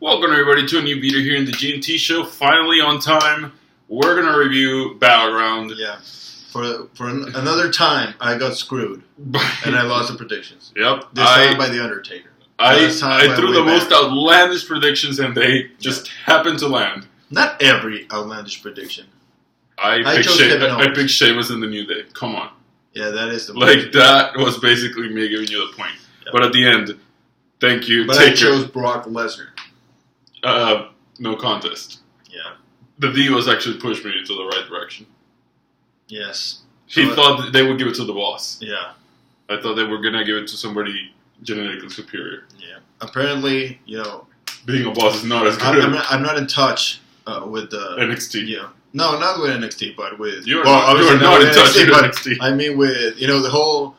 Welcome everybody to a new video here in the JNT Show. Finally on time. We're going to review Battleground. Yeah. For another time, I got screwed. And I lost the predictions. Yep. This time by The Undertaker. I threw the most outlandish predictions and they just happened to land. Not every outlandish prediction. I picked Sheamus in the New Day. Come on. Yeah, that is the like, that was basically me giving you the point. Yep. But at the end, thank you. But I chose Brock Lesnar. No contest. Yeah. The Divas actually pushed me into the right direction. Yes. He thought that they would give it to the boss. Yeah. I thought they were going to give it to somebody genetically superior. Yeah. Apparently, being a boss is not as good. I'm not in touch with the NXT. Yeah. No, not with NXT, but with... You are not in touch with NXT. I mean with, the whole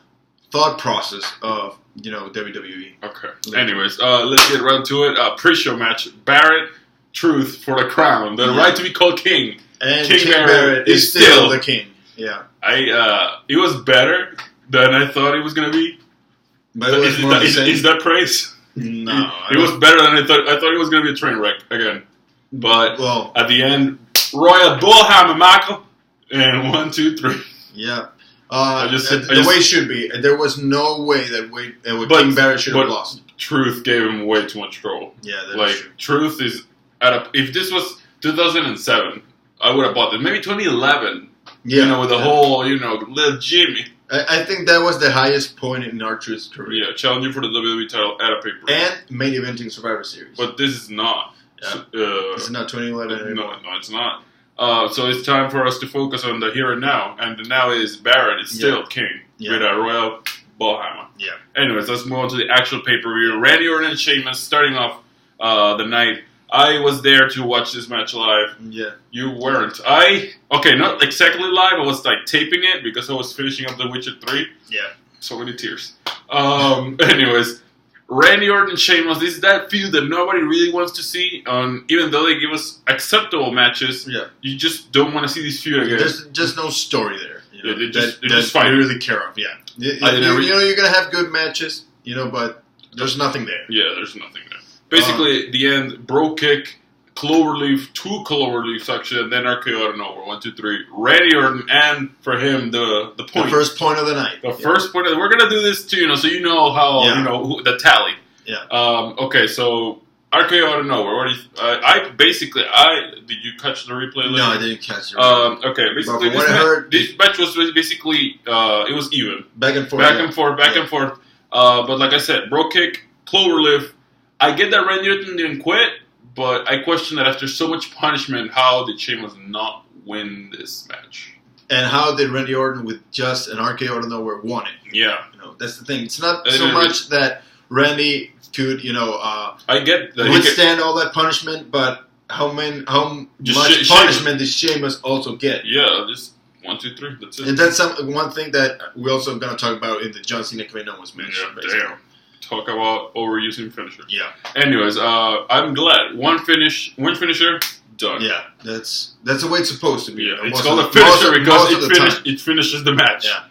thought process of, WWE. Okay. Anyways, let's get right to it. Pre-show match. Barrett, Truth for the crown. The right to be called king. And King Barrett is still the king. Yeah. It was better than I thought it was going to be. But is that praise? No. It was better than I thought. I thought it was going to be a train wreck again. But at the end, Royal Bullhammer, Michael. And 1, 2, 3. Yeah. The way it should be. There was no way that King Barrett should have lost. Truth gave him way too much trouble. Yeah, that is true. Truth is if this was 2007, I would have bought it. Maybe 2011. Yeah, with the whole, little Jimmy. I think that was the highest point in R-Truth's career. Yeah, challenging for the WWE title at a paper. And main eventing Survivor Series. But this is not. Yeah. It's not 2011 anymore. No, it's not. So it's time for us to focus on the here and now. And the now is Barrett is still king with a Royal Bullhammer. Yeah. Anyways, let's move on to the actual pay-per-view. Randy Orton and Sheamus starting off the night. I was there to watch this match live. Yeah. You weren't. Not exactly live. I was taping it because I was finishing up The Witcher 3. Yeah. So many tears. Anyways, Randy Orton and Sheamus, this is that feud that nobody really wants to see. Even though they give us acceptable matches, you just don't want to see this feud again. There's just no story there. They just fight. You really care of. Yeah. You're going to have good matches, but there's nothing there. Yeah, there's nothing there. Basically, the end, bro kick, cloverleaf, 2 cloverleafs actually, and then RKO out of nowhere. 1, 2, 3. Randy Orton, and for him, the point. The first point of the night. First point we're going to do this too, so you know how, the tally. Yeah. Okay, so RKO out of nowhere. Did you catch the replay later? No, I didn't catch the replay. Okay, basically this match was basically, it was even. Back and forth. Back and forth. But like I said, bro kick, cloverleaf. I get that Randy Orton didn't quit, but I question that after so much punishment, how did Sheamus not win this match? And how did Randy Orton with just an RKO out of nowhere won it? Yeah. That's the thing. It's not so much that Randy could, I get that withstand all that punishment, but how much punishment did Sheamus also get? Yeah, just 1, 2, 3. That's it. And that's one thing that we're also going to talk about in the John Cena Kevin Owens match. Yeah, damn. Talk about overusing finisher. Yeah. Anyways, I'm glad. One finisher, done. Yeah, that's the way it's supposed to be. Yeah, it's called a finisher because it finishes the match. Yeah.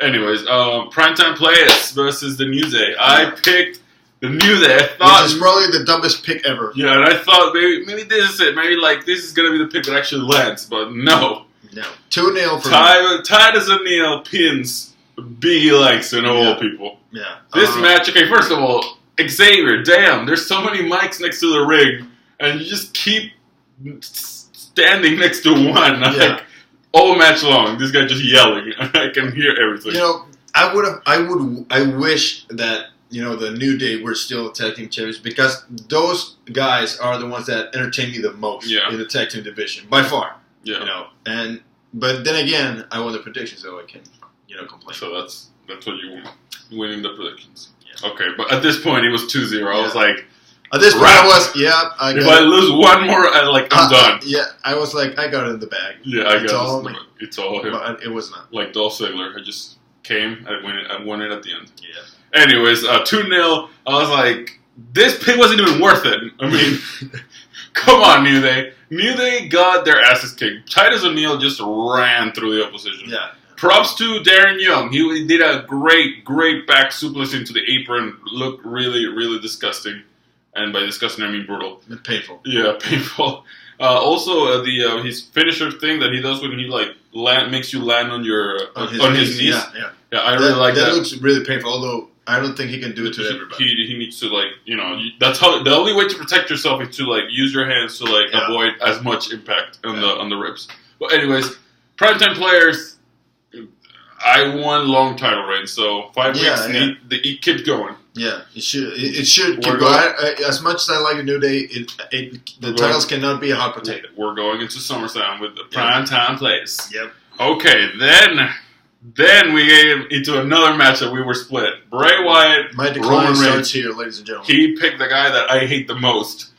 Anyways, Primetime Players versus the New Day. I picked the New Day. I thought this is probably the dumbest pick ever. Yeah, and I thought maybe this is it. Maybe this is gonna be the pick that actually lands, but no. No. 2-0 for Titus O'Neil pins Biggie Legs and all people. Yeah. This match, okay, first of all, Xavier, damn, there's so many mics next to the ring, and you just keep standing next to one, all match long. This guy just yelling. I can hear everything. I wish that, the New Day were still tag team champions because those guys are the ones that entertain me the most in the tag team division, by far. Yeah. But then again, I won the prediction, so I can, complain. So that's what you want. Winning the predictions. Yeah. Okay, but at this point it was 2-0. I was like, at this point I was, if I lose one more, I'm done. Yeah, I was like, I got it in the bag. Yeah, I got it. It's all him. But it was not. Like Dolph Ziggler, I just came, I won it at the end. Yeah. Anyways, 2-0. I was like, this pick wasn't even worth it. I mean, come on, New Day. New Day got their asses kicked. Titus O'Neil just ran through the opposition. Yeah. Props to Darren Young. He did a great back suplex into the apron. Looked really, really disgusting. And by disgusting, I mean brutal. Painful. Yeah, painful. Also, his finisher thing that he does when he makes you land on his knees. Yeah. I really like that. That looks really painful. Although I don't think he can do it to everybody. He needs to that's how the only way to protect yourself is to use your hands to avoid as much impact on the ribs. But anyways, primetime players. I won long title reign, so 5 weeks. It keeps going. Yeah, it should keep going. As much as I like a New Day, the titles cannot be a hot potato. We're going into SummerSlam with the primetime players. Yep. Okay, then we get into another match that we were split. Bray Wyatt, my decline starts here, ladies and gentlemen. He picked the guy that I hate the most,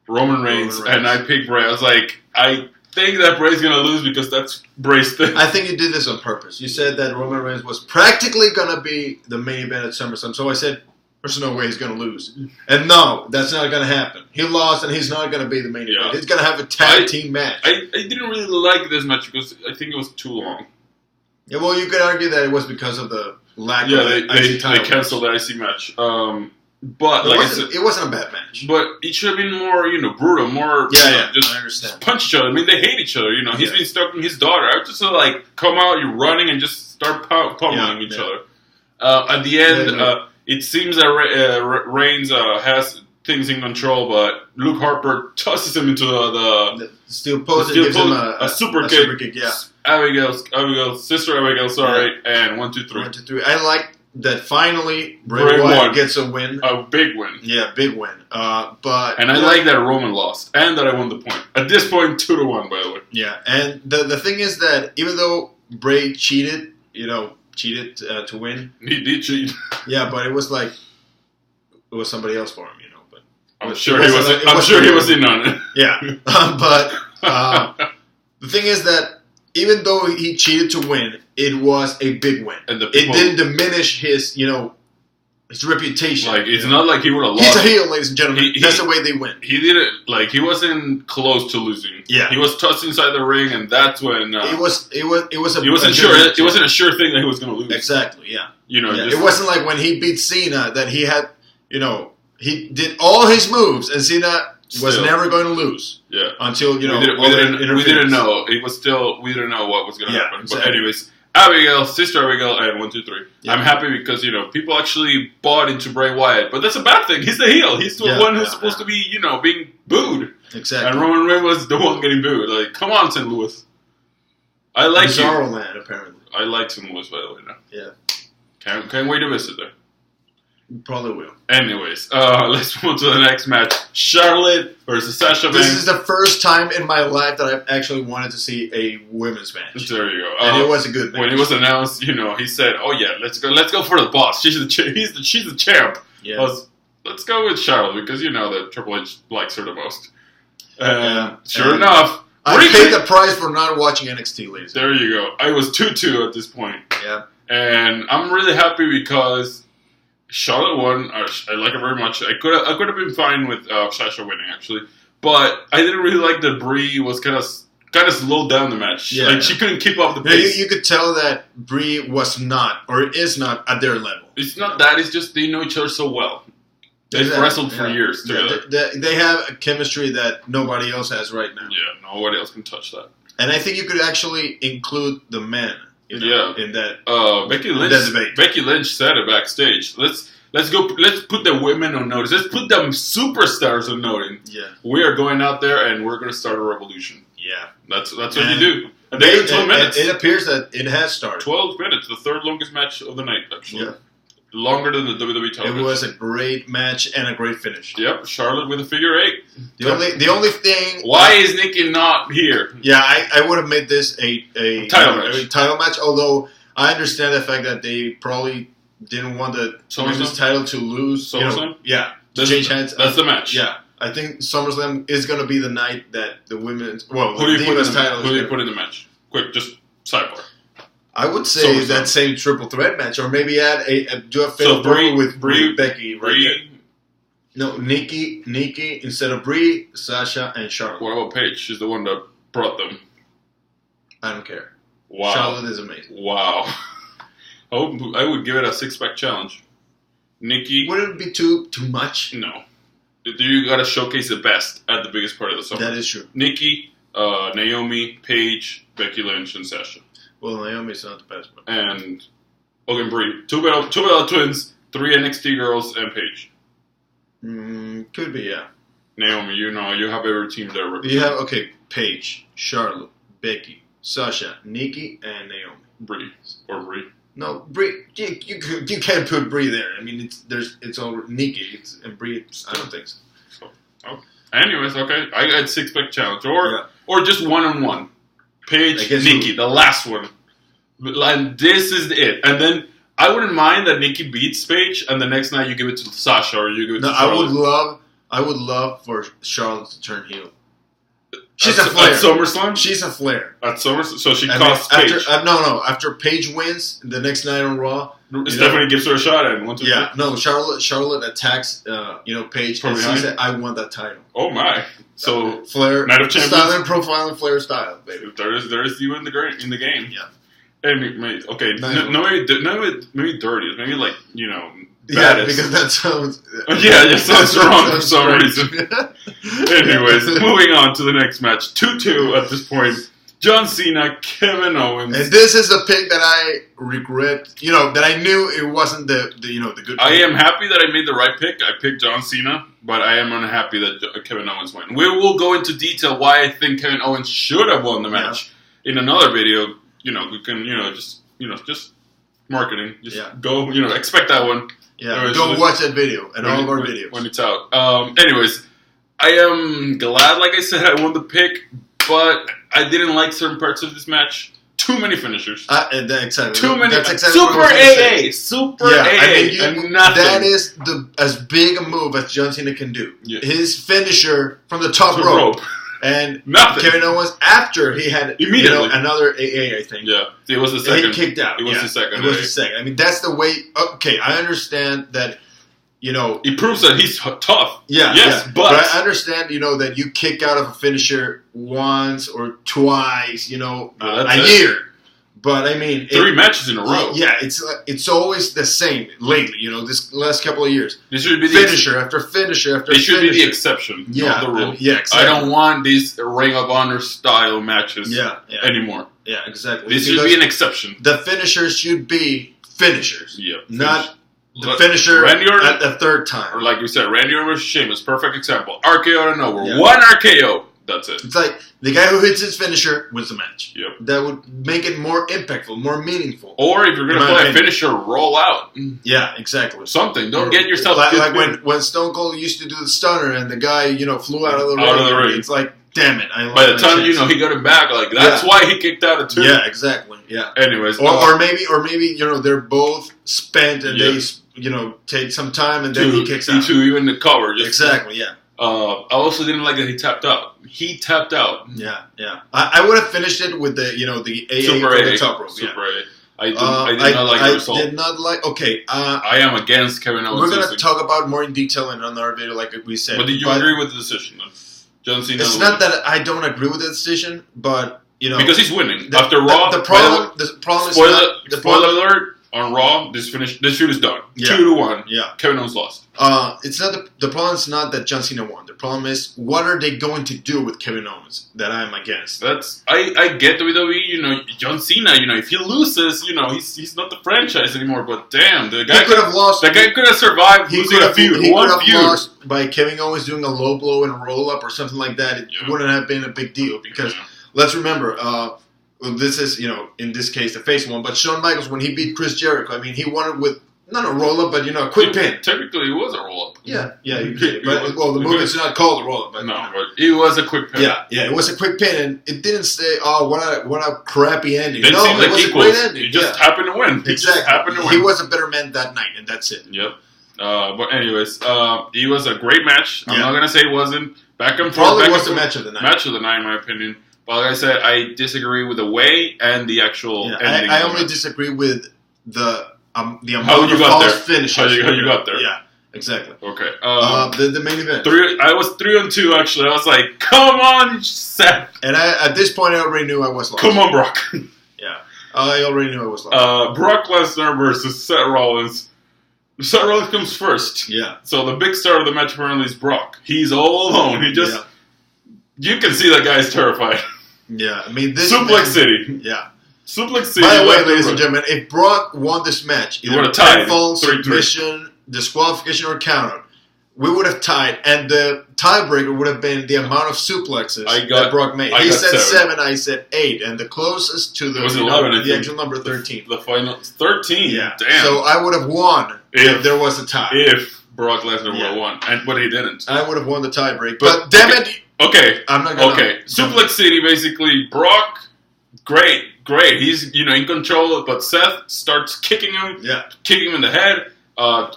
Roman Reigns, and I picked Bray. I was like, I think that Bray's gonna lose because that's Bray's thing. I think you did this on purpose. You said that Roman Reigns was practically gonna be the main event at SummerSlam, so I said, there's no way he's gonna lose. And no, that's not gonna happen. He lost, and he's not gonna be the main event. He's gonna have a tag team match. I didn't really like this match because I think it was too long. Yeah, well, you could argue that it was because of the lack of they canceled the IC match. But it wasn't a bad match. But it should have been more, brutal, more just I understand. Punch each other. I mean, they hate each other. He's been stalking his daughter. I was just come out, you're running, and just start pummeling each other. At the end, it seems that Reigns has things in control, but Luke Harper tosses him into the steel post and gives him a super kick. Yeah. Sister Abigail, sorry, and 1, 2, 3. 1, 2, 3. I like that finally Bray Wyatt gets a win. A big win. Yeah, big win. I like that Roman lost and that I won the point. At this point, 2-1, by the way. Yeah, and the thing is that even though Bray cheated to win. He did cheat. Yeah, but it was somebody else for him, But I'm sure he was in on it. Yeah, but the thing is that even though he cheated to win, it was a big win. And it didn't diminish his reputation. It's not like he would have lost. He's a heel, ladies and gentlemen. That's the way they win. He didn't he wasn't close to losing. Yeah, he was tossed inside the ring, and that's when it wasn't sure. It wasn't a sure thing that he was going to lose. Exactly. Yeah. It wasn't like when he beat Cena that he had. He did all his moves, and Cena was never going to lose. Yeah. Until we didn't know. It was still we didn't know what was going to happen. Exactly. But anyways. Sister Abigail, and 1, 2, 3. Yeah. I'm happy because people actually bought into Bray Wyatt, but that's a bad thing. He's the heel. He's the one who's supposed to be, being booed. Exactly. And Roman Reigns was the one getting booed. Come on, St. Louis. I like Bizarro Man, apparently. I like St. Louis, by the way. Now. Yeah. Can't wait to visit there. You probably will. Anyways, let's move to the next match. Charlotte versus Sasha. This is the first time in my life that I've actually wanted to see a women's match. There you go. And it was a good match. When it was announced, he said, "Oh yeah, let's go for the boss. She's the champ." Yeah. Let's go with Charlotte because that Triple H likes her the most. Sure enough, I paid the price for not watching NXT, ladies. There you go. I was 2-2 at this point. Yeah. And I'm really happy because Charlotte won. I like her very much. I could have been fine with Sasha winning actually, but I didn't really like that Brie was kind of slowed down the match. Yeah, she couldn't keep up the pace. You could tell that Brie was not or is not at their level. It's not that. It's just they know each other so well. They've wrestled for years together. They have a chemistry that nobody else has right now. Yeah, nobody else can touch that. And I think you could actually include the men. In that Becky Lynch said it backstage. Let's put the women on notice. Let's put them superstars on notice. Yeah, we are going out there and we're going to start a revolution. Yeah, that's what you do. And they did 12 minutes. It appears that it has started. 12 minutes, the third longest match of the night, actually. Yeah. Longer than the WWE title. It was a great match and a great finish. Yep, Charlotte with a figure 8. The only thing. Why is Nikki not here? Yeah, I would have made this a title match. Although I understand the fact that they probably didn't want the women's title to lose. To change hands. That's the match. Yeah, I think SummerSlam is going to be the night that the women's. Well, who do you put in the match? Quick, just sidebar. I would say that same triple threat match, or maybe add do a fatal Brie with Becky. Brie. No, Nikki instead of Brie, Sasha, and Charlotte. What about Paige? She's the one that brought them. I don't care. Wow. Charlotte is amazing. Wow. I would give it a 6-pack challenge. Nikki. Would it be too much? No. you got to showcase the best at the biggest part of the summer. That is true. Nikki, Naomi, Paige, Becky Lynch, and Sasha. Well, Naomi's not the best. But... And Brie. Two Bella Twins, 3 NXT girls, and Paige. Could be, yeah. Naomi, you have every team there. You have, Paige, Charlotte, Becky, Sasha, Nikki, and Naomi. Brie. No, Brie. You can't put Brie there. I mean, it's all Nikki and Brie. I don't think so. Anyways, okay. I got 6-pack challenge. Or just 1-on-1. Paige, Nikki, the last one. And this is it. And then I wouldn't mind that Nikki beats Paige, and the next night you give it to Sasha or you give it to Charlotte. I would love for Charlotte to turn heel. She's a Flair. At SummerSlam? She's a Flair. At SummerSlam? So she costs Paige. After Paige wins the next night on Raw, Stephanie gives her a shot at 1, 2, 3. Yeah, no, Charlotte attacks Paige and she said, "I want that title." Oh my! So Flair, Night of Champions, style and profiling Flair style, baby. There is you in the game. Yeah. And maybe dirty. Maybe like baddest. Yeah, because that sounds. Sounds wrong for some reason. Anyways, moving on to the next match. 2-2 at this point. John Cena, Kevin Owens. And this is a pick that I regret. That I knew it wasn't the good pick. I am happy that I made the right pick. I picked John Cena, but I am unhappy that Kevin Owens won. We will go into detail why I think Kevin Owens should have won the match in another video. We can just marketing. Just go. Expect that one. Yeah, go watch that video and all of our videos when it's out. Anyways, I am glad, like I said, I won the pick, but I didn't like certain parts of this match. Too many finishers. Exactly. Too many. That's exactly Super AA. Super AA. And nothing. That is as big a move as John Cena can do. Yeah. His finisher from the top rope. And nothing. Kevin Owens, after he had immediately another AA, I think. Yeah, it was the second. He kicked out. It was the second. It was the second. I mean, that's the way. Okay, I understand that. It proves that he's tough. Yeah. Yes, yeah. But I understand. That you kick out of a finisher once or twice. A year. But I mean, 3 matches in a row. Yeah, it's always the same lately. This last couple of years. This should be finisher after finisher after finisher. It should be the exception, not the rule. Yeah, exactly. I don't want these Ring of Honor style matches anymore. Yeah, exactly. This should be an exception. The finishers should be finishers. Yeah, not the finisher at the third time. Or like we said, Randy Orton versus Sheamus, perfect example. RKO out of nowhere. Yeah. One RKO. That's it. It's like the guy who hits his finisher wins the match. Yep. That would make it more impactful, more meaningful. Or if you're going to play a finisher, roll out. Yeah, exactly. Something. Don't get yourself... Like when Stone Cold used to do the stunner and the guy, flew out of the ring. It's like, damn it. By the time, he got him back, that's why he kicked out of 2. Yeah, exactly. Yeah. Anyways. Or maybe, they're both spent and they, take some time and then he kicks out. To even the cover. Exactly, yeah. I also didn't like that he tapped out. He tapped out. Yeah. I would have finished it with the AA Super from A, the top rope. Super A. I did not like the result. I did not like. Okay. I am against Kevin Owens. We're gonna talk about more in detail in another video, like we said. But did you agree with the decision? John Cena. It's not that I don't agree with the decision, but because he's winning after Raw. The problem is spoiler alert. On Raw, this feud is done. 2-1. Yeah. Kevin Owens lost. It's not the problem is not that John Cena won. The problem is what are they going to do with Kevin Owens that I'm against. I get WWE. John Cena. If he loses, he's not the franchise anymore. But damn, the guy could have lost. The guy could have survived losing a feud. He could have lost by Kevin Owens doing a low blow and a roll up or something like that. It wouldn't have been a big deal because let's remember. This is, in this case, the face one. But Shawn Michaels, when he beat Chris Jericho, I mean, he won it with, not a roll-up, but, a quick pin. Technically, it was a roll-up. Yeah, you did. But, the move is not called a roll-up. But, but it was a quick pin. Yeah, it was a quick pin, and it didn't say, oh, what a crappy ending. It was a great ending. He just happened to win. Exactly. He was a better man that night, and that's it. Yep. But anyways, it was a great match. I'm not going to say it wasn't. Back and forth. Probably was the match of the night. Match of the night, in my opinion. But like I said, I disagree with the way and the actual ending. I only disagree with the amount of false finishes. How you got there. Yeah, exactly. Okay. The main event. I was 3-2, actually. I was like, come on, Seth. And at this point, I already knew I was lost. Come on, Brock. Yeah. I already knew I was lost. Brock Lesnar versus Seth Rollins. Seth Rollins comes first. Yeah. So the big star of the match apparently is Brock. He's all alone. He just... Yeah. You can see that guy's terrified. Yeah. I mean, this... Suplex City. Yeah. Suplex City. By the way, ladies and gentlemen, if Brock won this match, either pinfall, submission, disqualification, or countout, we would have tied, and the tiebreaker would have been the amount of suplexes that Brock made. He said 7, I said 8, and the closest to the, 11, the actual number 13. The final 13. Yeah. Damn. So I would have won if there was a tie. If Brock Lesnar would have won, but he didn't. I would have won the tiebreak. But damn it. Okay. I'm not gonna. Okay. Suplex City, basically, Brock. Great. He's in control, but Seth starts kicking him. Yeah. Kicking him in the head,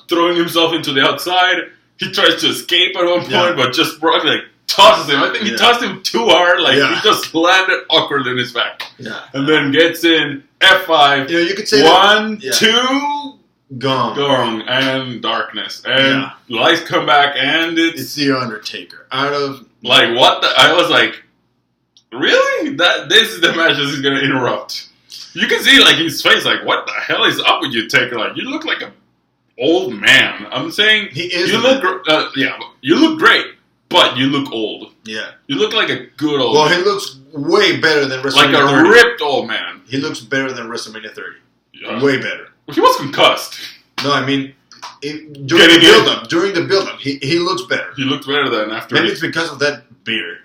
throwing himself into the outside. He tries to escape at one point, but just Brock tosses him. I think he tossed him too hard. He just landed awkwardly in his back. Yeah. And then gets in F5. You could say 1, 2, gone, and darkness, and lights come back, and it's the Undertaker. Out of what the? I was like, really? This is the match that he's gonna interrupt. You can see his face, what the hell is up with you, Taker? You look like a old man. I'm saying he is. You look, you look great, but you look old. Yeah, you look like a good old. Well, man. He looks way better than WrestleMania. Like a 30. Ripped old man. He looks better than WrestleMania 30. Yeah. Way better. He was concussed. No, I mean during the build-up, he looks better. He looks better than after. Maybe it's because of that beard.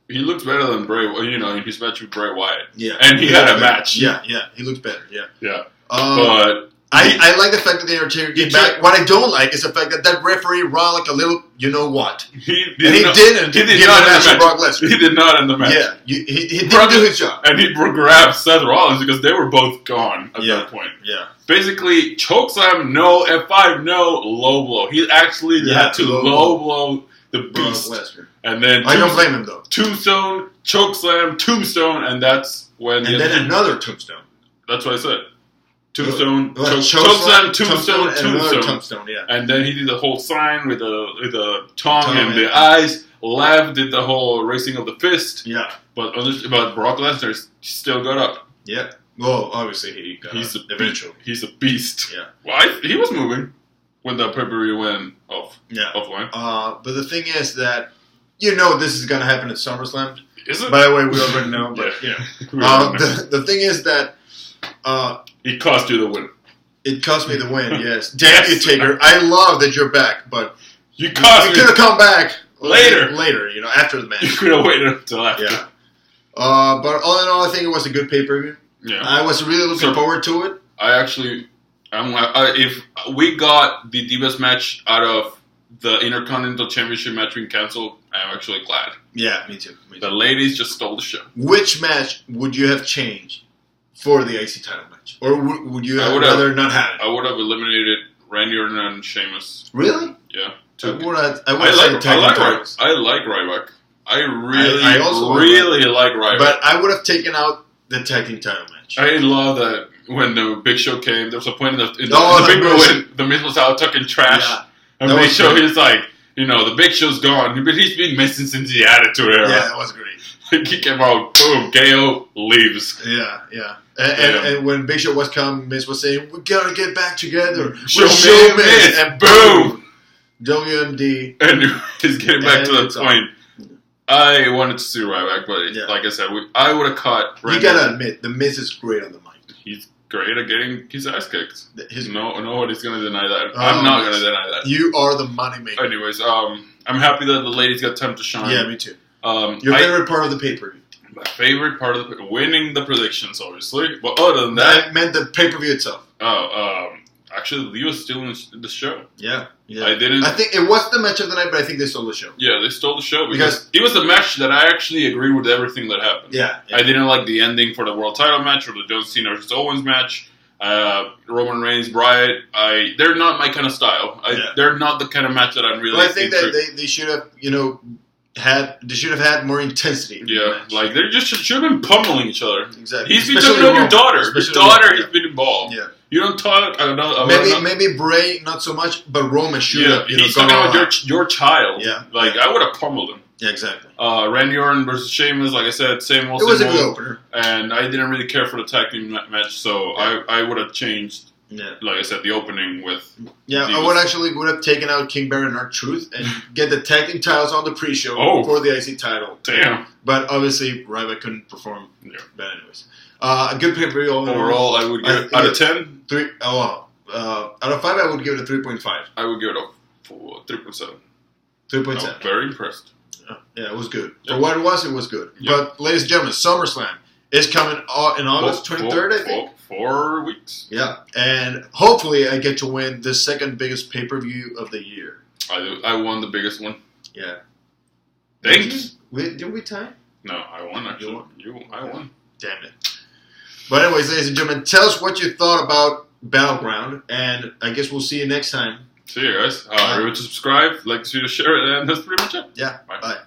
He looks better than Bray. In his match with Bray Wyatt. Yeah, and he had a match. Yeah, he looks better. Yeah, yeah. But I like the fact that the Undertaker came back. What I don't like is the fact that referee ran like a little, you know what? He didn't not give the match to Brock Lesnar. He did not in the match. Yeah, he didn't do his job. And he grabbed Seth Rollins because they were both gone at that point. Yeah. Basically, chokeslam, no, F5, no, low blow. He actually had to low blow the beast. Lesnar. And then I don't blame him though. Tombstone, chokeslam, tombstone, and that's when. And then another tombstone. That's what I said. Tombstone, chokeslam, tombstone, yeah. And then he did the whole sign with the tongue and the eyes. Lev did the whole raising of the fist. Yeah. But Brock Lesnar still got up. Yeah. Well, obviously he got up eventually. He's a beast. Yeah. Well, he was moving when the pay-per-view went offline. But the thing is that this is going to happen at SummerSlam. Is it? By the way, we already know. But the thing is that it cost you the win. It cost me the win. Yes. Damn you, Taker. I love that you're back, but you could have come back later. After the match. You could have waited until after. Yeah. But all in all, I think it was a good pay-per-view. Yeah. I was really looking forward to it. If we got the Divas match out of the Intercontinental Championship match being canceled, I'm actually glad. Yeah, me too. The ladies just stole the show. Which match would you have changed for the IC title match? Or would you rather not have it? I would have eliminated Randy Orton and Sheamus. Really? Yeah. I like Ryback. I really like Ryback. But I would have taken out the tag team title match. I love that when the Big Show came, there was a point in the Big Show when the Miz was out talking trash. Yeah. And Big Show, he's like, the Big Show's gone, but he's been missing since the Attitude Era. Yeah, that was great. He came out, boom, KO leaves. Yeah. And when Big Show was coming, Miz was saying, "We gotta get back together." Show Miz, and boom, WMD. And he's getting back to the point. I wanted to see Ryback, but like I said, I would have cut. You gotta admit, the Miz is great on the mic. He's great at getting his ass kicked. Nobody's gonna deny that. I'm not gonna deny that. You are the moneymaker. Anyways, I'm happy that the ladies got time to shine. Yeah, me too. Your favorite part of the pay-per-view? My favorite part of winning the predictions, obviously. But other than that, I meant the pay-per-view itself. Actually, Lee was still in the show. Yeah. I think it was the match of the night, but I think they stole the show. Yeah, they stole the show because it was the match that I actually agreed with everything that happened. Yeah. I didn't like the ending for the world title match or the John Cena versus Owens match. Roman Reigns, Wyatt. They're not my kind of style. They're not the kind of match that I'm really. Well, I think that they should have, had more intensity. Yeah, like they just should have been pummeling each other. Exactly. He's been talking about your daughter. Your daughter has been involved. Yeah. You don't talk. Maybe Bray not so much, but Roman should have. He's talking about your child. Yeah. I would have pummeled him. Yeah, exactly. Randy Orton versus Sheamus, like I said, same old. It was a good opener, and I didn't really care for the tag team match, so I would have changed Yeah. Like I said, the opening with... Yeah, I would have taken out King Barry and R-Truth and get the tag team titles on the pre-show for the IC title. Damn. But obviously, Ryback couldn't perform. Yeah. But anyways. A good pay-per-view. Overall, I would give it out of 10. Out of 5, I would give it a 3.5. I would give it a 3.7. 3.7. Very impressed. Yeah, it was good. For what it was good. But, ladies and gentlemen, SummerSlam is coming in August 23rd, I think. 4 weeks. Yeah. And hopefully I get to win the second biggest pay-per-view of the year. I won the biggest one. Yeah. Thanks. Did we tie? No, I won, actually. I won. Damn it. But anyways, ladies and gentlemen, tell us what you thought about Battleground, and I guess we'll see you next time. See you guys. Remember to subscribe, like, to share it, and that's pretty much it. Yeah. Bye.